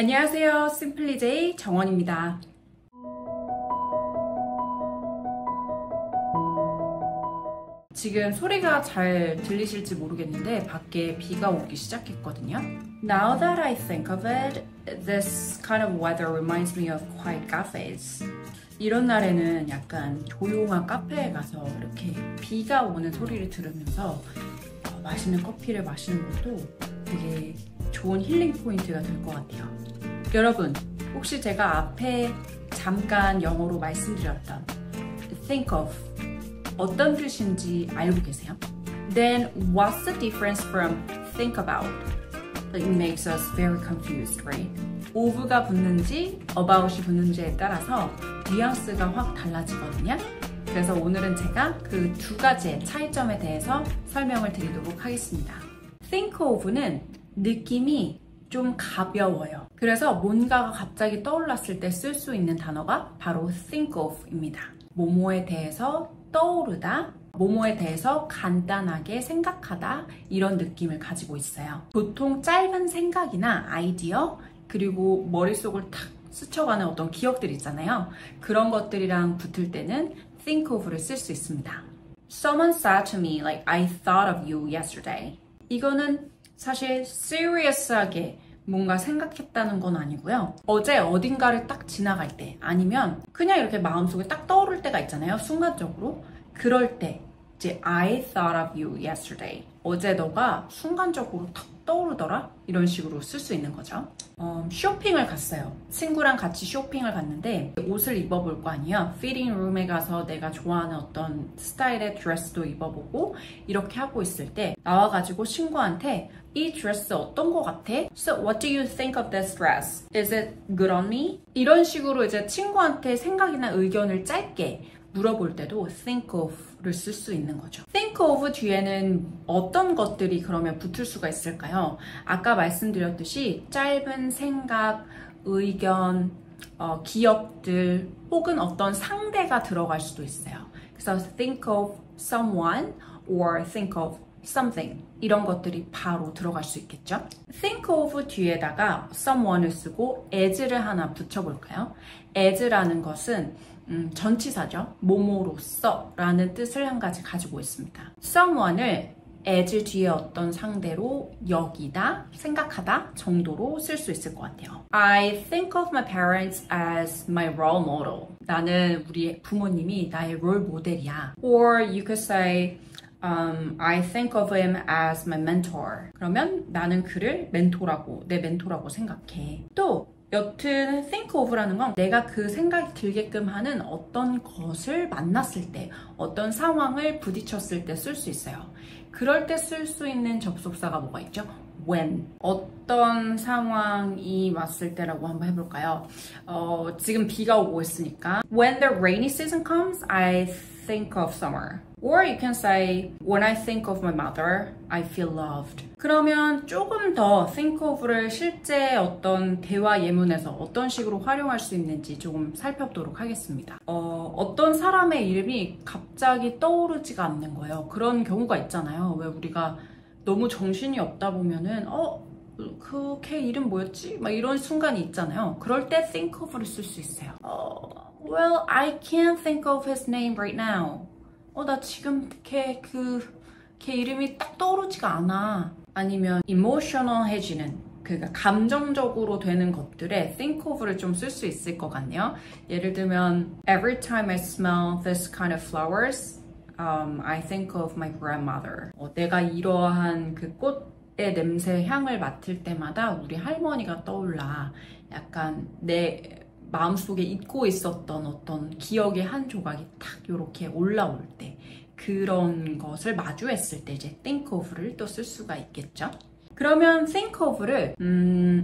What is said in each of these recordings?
안녕하세요. 심플리제이 정원입니다. 지금 소리가 잘 들리실지 모르겠는데 밖에 비가 오기 시작했거든요. Now that I think of it, this kind of weather reminds me of quiet cafes. 이런 날에는 약간 조용한 카페에 가서 이렇게 비가 오는 소리를 들으면서 맛있는 커피를 마시는 것도 되게 좋은 힐링 포인트가 될 것 같아요. 여러분, 혹시 제가 앞에 잠깐 영어로 말씀드렸던 think of 어떤 뜻인지 알고 계세요? Then what's the difference from think about? It makes us very confused, right? of가 붙는지 about이 붙는지에 따라서 뉘앙스가 확 달라지거든요. 그래서 오늘은 제가 그 두 가지의 차이점에 대해서 설명을 드리도록 하겠습니다. think of는 느낌이 좀 가벼워요. 그래서 뭔가가 갑자기 떠올랐을 때 쓸 수 있는 단어가 바로 think of입니다. 뭐뭐에 대해서 떠오르다, 뭐뭐에 대해서 간단하게 생각하다 이런 느낌을 가지고 있어요. 보통 짧은 생각이나 아이디어 그리고 머릿속을 탁 스쳐가는 어떤 기억들 있잖아요. 그런 것들이랑 붙을 때는 think of를 쓸 수 있습니다. Someone said to me like I thought of you yesterday. 이거는 사실 serious하게 뭔가 생각했다는 건 아니고요. 어제 어딘가를 딱 지나갈 때 아니면 그냥 이렇게 마음속에 딱 떠오를 때가 있잖아요. 순간적으로. 그럴 때 이제 I thought of you yesterday. 어제 너가 순간적으로 탁 떠오르더라? 이런 식으로 쓸 수 있는 거죠. 쇼핑을 갔어요. 친구랑 같이 쇼핑을 갔는데 옷을 입어볼 거 아니에요. 피팅 룸에 가서 내가 좋아하는 어떤 스타일의 드레스도 입어보고 이렇게 하고 있을 때 나와가지고 친구한테 이 드레스 어떤 거 같아? So what do you think of this dress? Is it good on me? 이런 식으로 이제 친구한테 생각이나 의견을 짧게 물어볼 때도 think of를 쓸 수 있는 거죠. think of 뒤에는 어떤 것들이 그러면 붙을 수가 있을까요? 아까 말씀드렸듯이 짧은 생각, 의견, 기억들 혹은 어떤 상대가 들어갈 수도 있어요. 그래서 think of someone or think of something 이런 것들이 바로 들어갈 수 있겠죠. think of 뒤에다가 someone을 쓰고 as를 하나 붙여볼까요? as라는 것은 전치사죠. 뭐뭐로써 라는 뜻을 한 가지 가지고 있습니다. someone을 as 뒤에 어떤 상대로 여기다, 생각하다 정도로 쓸 수 있을 것 같아요. I think of my parents as my role model. 나는 우리 부모님이 나의 롤 모델이야. Or you could say I think of him as my mentor. 그러면 나는 그를 멘토라고, 내 멘토라고 생각해. 또 여튼 think of라는 건 내가 그 생각이 들게끔 하는 어떤 것을 만났을 때, 어떤 상황을 부딪혔을 때 쓸 수 있어요. 그럴 때 쓸 수 있는 접속사가 뭐가 있죠? when. 어떤 상황이 왔을 때라고 한번 해볼까요? 지금 비가 오고 있으니까 When the rainy season comes, I think of summer. Or you can say, when I think of my mother, I feel loved. 그러면 조금 더 think of를 실제 어떤 대화 예문에서 어떤 식으로 활용할 수 있는지 조금 살펴보도록 하겠습니다. 어떤 사람의 이름이 갑자기 떠오르지가 않는 거예요. 그런 경우가 있잖아요. 왜 우리가 너무 정신이 없다 보면은 그 걔 이름 뭐였지? 막 이런 순간이 있잖아요. 그럴 때 think of를 쓸 수 있어요. Well, I can't think of his name right now. 나 지금 걔 이름이 딱 떠오르지가 않아. 아니면 emotional해지는, 그러니까 감정적으로 되는 것들에 think of를 좀 쓸 수 있을 것 같네요. 예를 들면 Every time I smell this kind of flowers, I think of my grandmother. 내가 이러한 그 꽃의 냄새 향을 맡을 때마다 우리 할머니가 떠올라. 약간 내 마음속에 잊고 있었던 어떤 기억의 한 조각이 탁 이렇게 올라올 때 그런 것을 마주했을 때 이제 think of를 또 쓸 수가 있겠죠. 그러면 think of를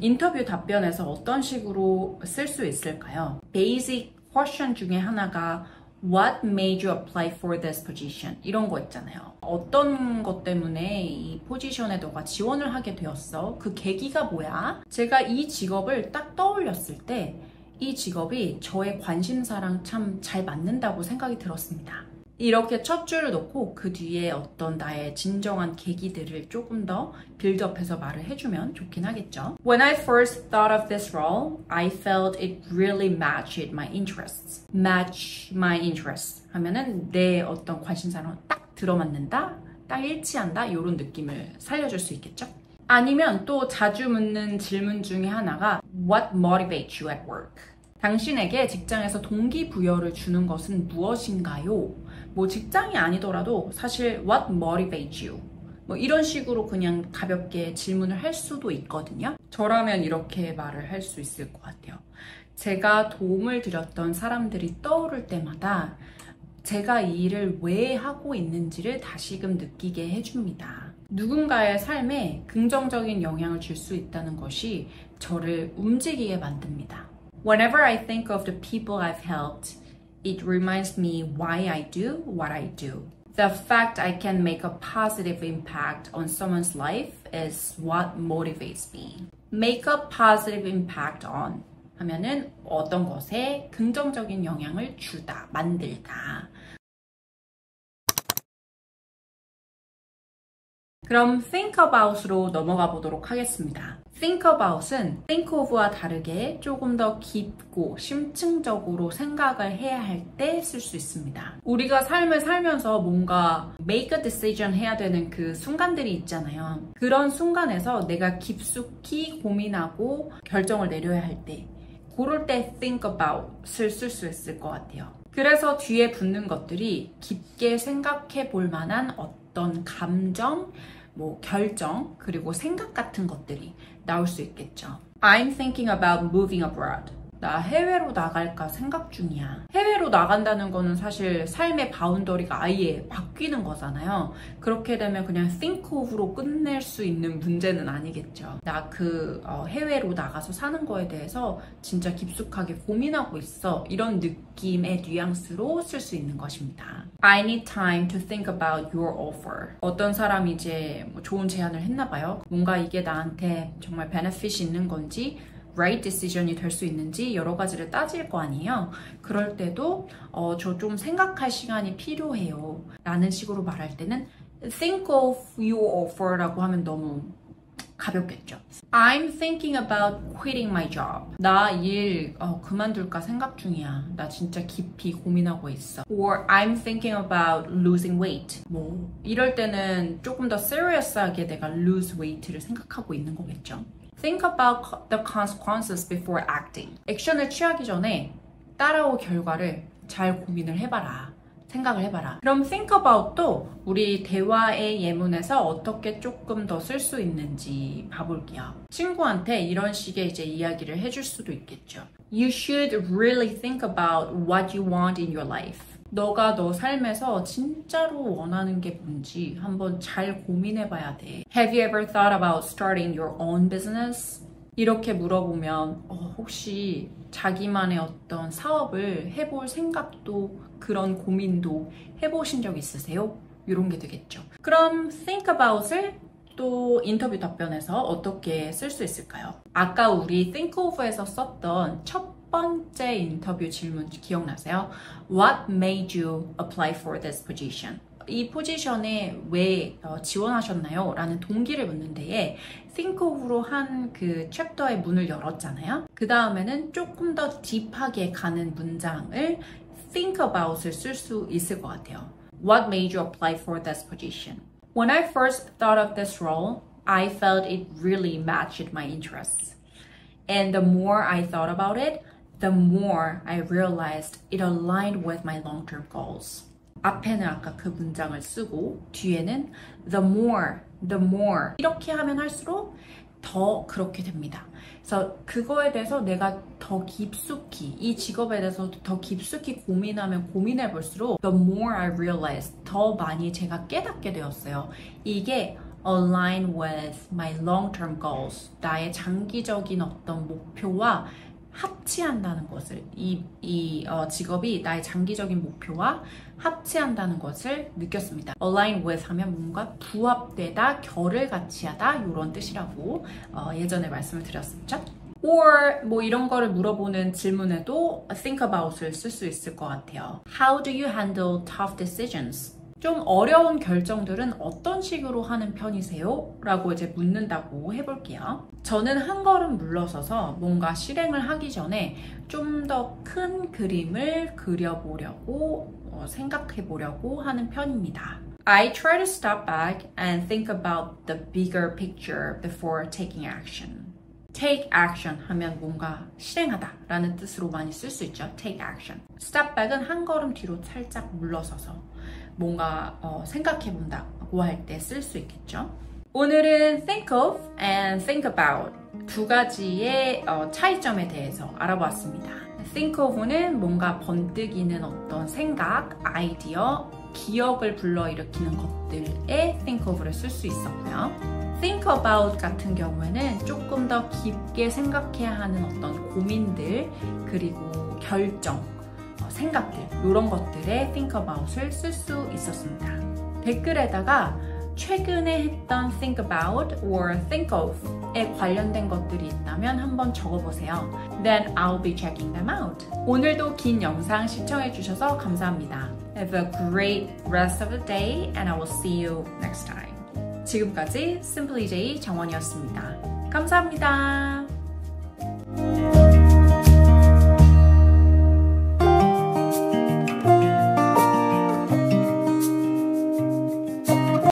인터뷰 답변에서 어떤 식으로 쓸 수 있을까요? Basic question 중에 하나가 What made you apply for this position? 이런 거 있잖아요. 어떤 것 때문에 이 포지션에 너가 지원을 하게 되었어? 그 계기가 뭐야? 제가 이 직업을 딱 떠올렸을 때 이 직업이 저의 관심사랑 참 잘 맞는다고 생각이 들었습니다. 이렇게 첫 줄을 놓고 그 뒤에 어떤 나의 진정한 계기들을 조금 더 빌드업해서 말을 해주면 좋긴 하겠죠. When I first thought of this role, I felt it really matched my interests. Match my interests 하면은 내 어떤 관심사랑 딱 들어맞는다, 딱 일치한다 이런 느낌을 살려줄 수 있겠죠. 아니면 또 자주 묻는 질문 중에 하나가 What motivates you at work? 당신에게 직장에서 동기부여를 주는 것은 무엇인가요? 뭐 직장이 아니더라도 사실 What motivates you? 뭐 이런 식으로 그냥 가볍게 질문을 할 수도 있거든요. 저라면 이렇게 말을 할 수 있을 것 같아요. 제가 도움을 드렸던 사람들이 떠오를 때마다 제가 이 일을 왜 하고 있는지를 다시금 느끼게 해줍니다. 누군가의 삶에 긍정적인 영향을 줄 수 있다는 것이 저를 움직이게 만듭니다. Whenever I think of the people I've helped, it reminds me why I do what I do. The fact I can make a positive impact on someone's life is what motivates me. Make a positive impact on 하면은 어떤 것에 긍정적인 영향을 주다, 만들다. 그럼 think about으로 넘어가 보도록 하겠습니다. think about은 think of와 다르게 조금 더 깊고 심층적으로 생각을 해야 할 때 쓸 수 있습니다. 우리가 삶을 살면서 뭔가 make a decision 해야 되는 그 순간들이 있잖아요. 그런 순간에서 내가 깊숙이 고민하고 결정을 내려야 할 때 그럴 때 think about을 쓸 수 있을 것 같아요. 그래서 뒤에 붙는 것들이 깊게 생각해 볼 만한 어떤 감정, 뭐 결정, 그리고 생각 같은 것들이 나올 수 있겠죠. I'm thinking about moving abroad. 나 해외로 나갈까 생각 중이야. 해외로 나간다는 거는 사실 삶의 바운더리가 아예 바뀌는 거잖아요. 그렇게 되면 그냥 think of로 끝낼 수 있는 문제는 아니겠죠. 나 해외로 나가서 사는 거에 대해서 진짜 깊숙하게 고민하고 있어. 이런 느낌의 뉘앙스로 쓸 수 있는 것입니다. I need time to think about your offer. 어떤 사람이 이제 뭐 좋은 제안을 했나 봐요. 뭔가 이게 나한테 정말 베네핏이 있는 건지 right decision이 될 수 있는지 여러 가지를 따질 거 아니에요. 그럴 때도 저 좀 생각할 시간이 필요해요 라는 식으로 말할 때는 think of your offer라고 하면 너무 가볍겠죠. I'm thinking about quitting my job. 나 일 그만둘까 생각 중이야. 나 진짜 깊이 고민하고 있어. Or I'm thinking about losing weight. 뭐 이럴 때는 조금 더 serious하게 내가 lose weight를 생각하고 있는 거겠죠. Think about the consequences before acting. 액션을 취하기 전에 따라올 결과를 잘 고민을 해봐라. 생각을 해봐라. 그럼 think about도 우리 대화의 예문에서 어떻게 조금 더 쓸 수 있는지 봐볼게요. 친구한테 이런 식의 이제 이야기를 해줄 수도 있겠죠. You should really think about what you want in your life. 너가 너 삶에서 진짜로 원하는 게 뭔지 한번 잘 고민해봐야 돼. Have you ever thought about starting your own business? 이렇게 물어보면 혹시 자기만의 어떤 사업을 해볼 생각도 그런 고민도 해보신 적 있으세요? 이런 게 되겠죠. 그럼 think about을 또 인터뷰 답변에서 어떻게 쓸 수 있을까요? 아까 우리 think of에서 썼던 첫 번째 인터뷰 질문 기억나세요? What made you apply for this position? 이 포지션에 왜 지원하셨나요? 라는 동기를 묻는 데에 think of로 한 그 챕터의 문을 열었잖아요. 그 다음에는 조금 더 딥하게 가는 문장을 think about을 쓸 수 있을 것 같아요. What made you apply for this position? When I first thought of this role, I felt it really matched my interests. And the more I thought about it, the more I realized it aligned with my long-term goals. 앞에는 아까 그 문장을 쓰고 뒤에는 the more 이렇게 하면 할수록 더 그렇게 됩니다. 그래서 그거에 대해서 내가 더 깊숙이 이 직업에 대해서 더 깊숙이 고민하면 고민해 볼수록 the more I realized 더 많이 제가 깨닫게 되었어요. 이게 align with my long-term goals 나의 장기적인 어떤 목표와 합치한다는 것을 이 직업이 나의 장기적인 목표와 합치한다는 것을 느꼈습니다. align with 하면 뭔가 부합되다, 결을 같이 하다 이런 뜻이라고 예전에 말씀을 드렸었죠. or 뭐 이런 거를 물어보는 질문에도 think about을 쓸 수 있을 것 같아요. How do you handle tough decisions? 좀 어려운 결정들은 어떤 식으로 하는 편이세요? 라고 이제 묻는다고 해볼게요. 저는 한 걸음 물러서서 뭔가 실행을 하기 전에 좀 더 큰 그림을 그려보려고 생각해보려고 하는 편입니다. I try to step back and think about the bigger picture before taking action. Take action 하면 뭔가 실행하다 라는 뜻으로 많이 쓸 수 있죠. Take action. Step back은 한 걸음 뒤로 살짝 물러서서 뭔가 생각해본다고 할 때 쓸 수 있겠죠. 오늘은 think of and think about 두 가지의 차이점에 대해서 알아보았습니다. think of는 뭔가 번뜩이는 어떤 생각, 아이디어, 기억을 불러일으키는 것들에 think of를 쓸 수 있었고요. think about 같은 경우에는 조금 더 깊게 생각해야 하는 어떤 고민들 그리고 결정, 생각들 이런 것들에 think about을 쓸 수 있었습니다. 댓글에다가 최근에 했던 think about or think of에 관련된 것들이 있다면 한번 적어보세요. Then I'll be checking them out. 오늘도 긴 영상 시청해주셔서 감사합니다. Have a great rest of the day and I will see you next time. 지금까지 Simply J 정원이었습니다. 감사합니다.